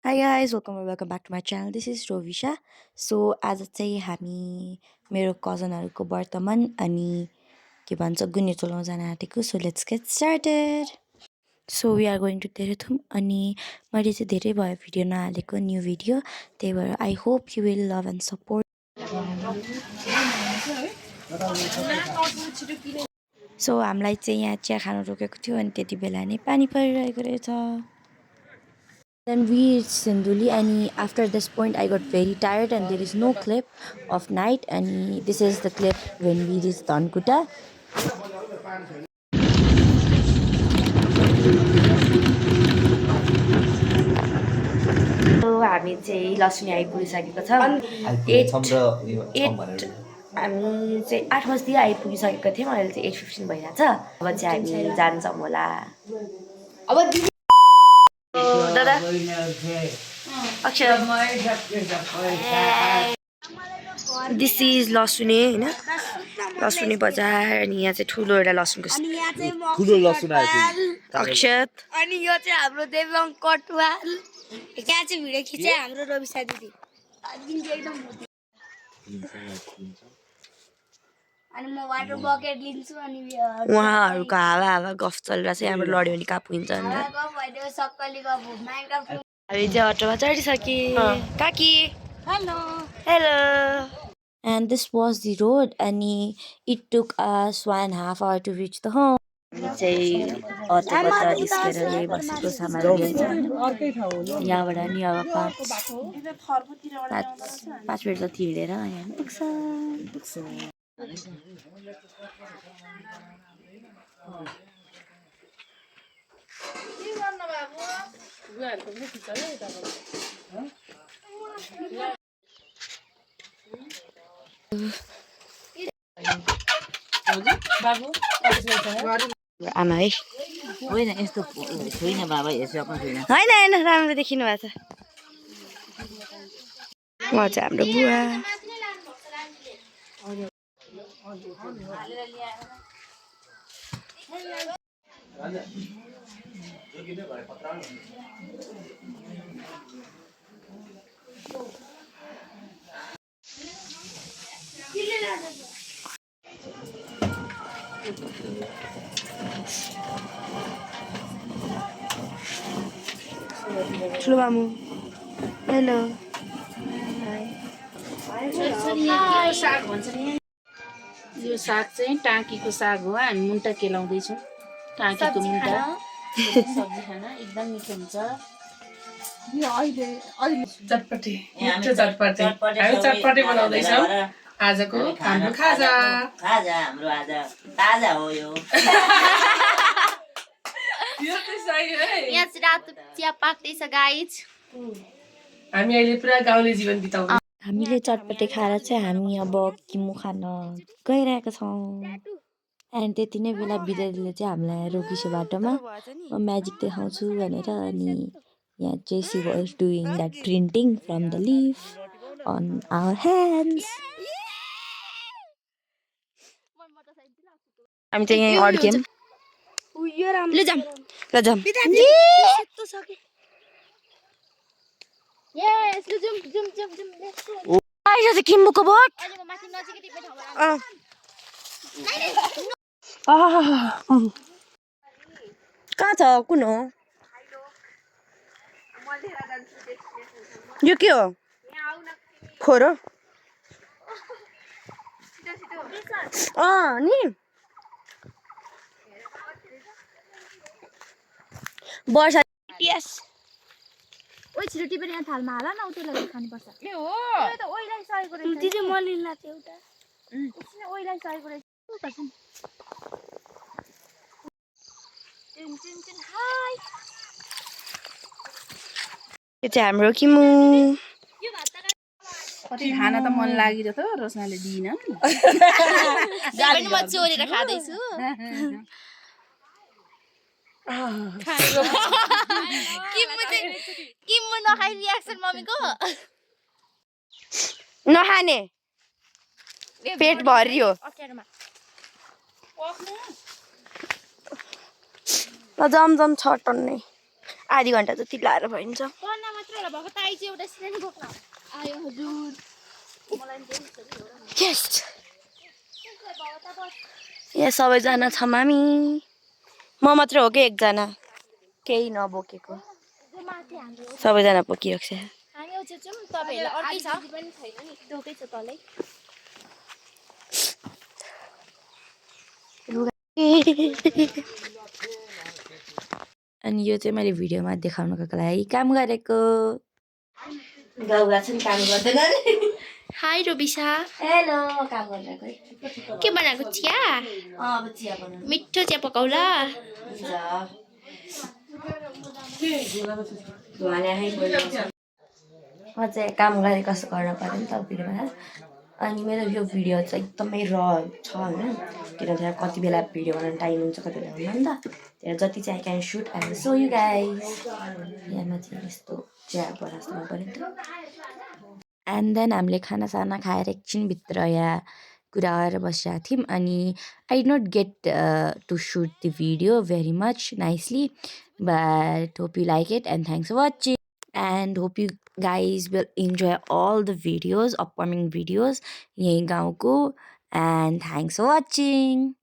Hi guys, welcome back to my channel. This is Rovisha. So आज चाहिँ हामी मेरो कजनहरूको वर्तमान अनि के भन्छ गुन्यु चलाउन जान आँटेको. So let's get started. So we are going to Terethum अनि मैले चाहिँ धेरै भयो भिडियो नहालेको न्यू भिडियो. त्यही भएर I hope you will love and support. So हामीलाई चाहिँ यहाँ चिया खानु रोकेको थियो अनि त्यति बेला नै पानी परिरहेको रहेछ. Then we reached Sinduli and after this point I got very tired and there is no clip of night and this is the clip when we reached Dhankuta. So हामी चाहिँ लसुनी आइपुगिसकेको छ. हामी चाहिँ 8 बजेतिर आइपुगिसकेको थियौँ. अहिले चाहिँ 8:15 भइरहेछ. अब चाहिँ हामी जान्छौँ होला. अब दादा दिस इज लसुने हैन लसुने बजार अनि यहाँ चाहिँ ठुलो एउटा लसुनको ठुलो लसुन आयो अक्षत अनि यो चाहिँ हाम्रो देवङ कटुवाल यहाँ चाहिँ भिडियो खिचे हाम्रो रविसा दिदी एकदम अनि म वाटर बकेट लिन्छु अनि उहाँहरूको हावा गफ चलिरहेछ. यहाँबाट लड्यो भने कहाँ पुगिन्छ भनेर हामी चाहिँ अटोमा चढिसक्यौँ. काकी hello hello. And this was the road and it took us 1.5 hours to reach the home. चाहिँ अटोबाट निस्केर बसेको सामान यहाँबाट नि अब 5 मिनट जति हिँडेर यहाँ पुग्छ. आमा है होइन यस्तो छैन बाबा यसो पनि छैन होइन होइन राम्रो देखिनु भएको छ. उहाँ चाहिँ हाम्रो बुवा. ठुलो मामु हेलो. यो साग चाहिँ टाँकीको साग हो. हामी मुन्टा केलाउँदैछौँ. टाँकीको मुन्टा सब्जी खान एकदम मिठो हुन्छ. चटपटी बनाउँदैछौँ आजको हाम्रो खाजा. हाम्रो आज ताजा हो यो. यहाँ चाहिँ रातो चिया पाक्दैछ गाइज. हामी अहिले पुरा गाउँले जीवन बिताउँछौँ. हामीले चटपटे खाएर चाहिँ हामी अब किमु खान गइरहेका छौँ. अनि त्यति नै बेला बिदाले चाहिँ हामीलाई रोकिसो बाटोमा म म्याजिक देखाउँछु भनेर. अनि यहाँ चाहिँ she was doing that printing from the leaf on our hands. हामी चाहिँ यहीँ अड्क्यौँ. लजाम yes zoom zoom zoom zoom eyes चाहिँ किम्मुको बोट. माथि नजिकै टिप्ने ठाउँमा कहाँ छ कुन हो यो के हो खोरो नि वर्षा. यस ओइ छिटो टिपेर यहाँ थालमा हाल न उतै लगेर खानुपर्छ. ए हो यो त ओइलाई सहेको रहेछ. दिदी म लिन्ला त्यो एउटा उसले ओइलाई सहेको रहेछ. टिन टिन टिन हाय. यो चाहिँ हाम्रो किमु. कति खाना त मन लागिरो त रोशनाले दिइन. गाडी म चोरेर खादैछु. किम्मु नखाइ रियाक्सन मम्मीको नखाने पेट भरियो. जम छ टन्नै आधी घन्टा जति लाएर भइन्छ। पढ्न मात्र होला भएको त आइज एउटा सिलेन्डर बोक्न आयो हजुर मलाई नि त्यही यस यहाँ सबैजना छ मामी। म मात्र हो कि एकजना केही नबोकेको, माथि हाम्रो सबैजना बोकिरहेको छ। हामी आउँछ जाउँ तपाईँहरूलाई अर्कै छ पनि छैन नि टोकै छ तलै अनि यो चाहिँ मैले भिडियोमा देखाउनको लागि काम गरेको। गाउँ गएको छ नि काम गर्दैन। हाई रोबिसा हेलो काम गरेको के बनाएको चिया अब चिया बनाउनु मिठो चिया पकाउला हुन्छ। म चाहिँ काम गरेँ कस्तो गर्न पऱ्यो नि त भिडियोमा। अनि मेरो यो भिडियो चाहिँ एकदमै र छ होइन, किनभने कति बेला भिडियो बनाउनु टाइम हुन्छ कति बेला हुन्न नि त। त्यहाँ जति चाहिँ I can shoot and so you guys. यहाँमा चाहिँ यस्तो चिया बनाउनु पऱ्यो नि त। एन्ड देन हामीले खानासाना खाएर एकछिनभित्र यहाँ कुरा गरेर बसिरहेको थियौँ। अनि I did not get to shoot the video very much nicely, but hope you like it and thanks for watching and hope you guys will enjoy all the videos, upcoming videos यही गाउँको, and thanks for watching.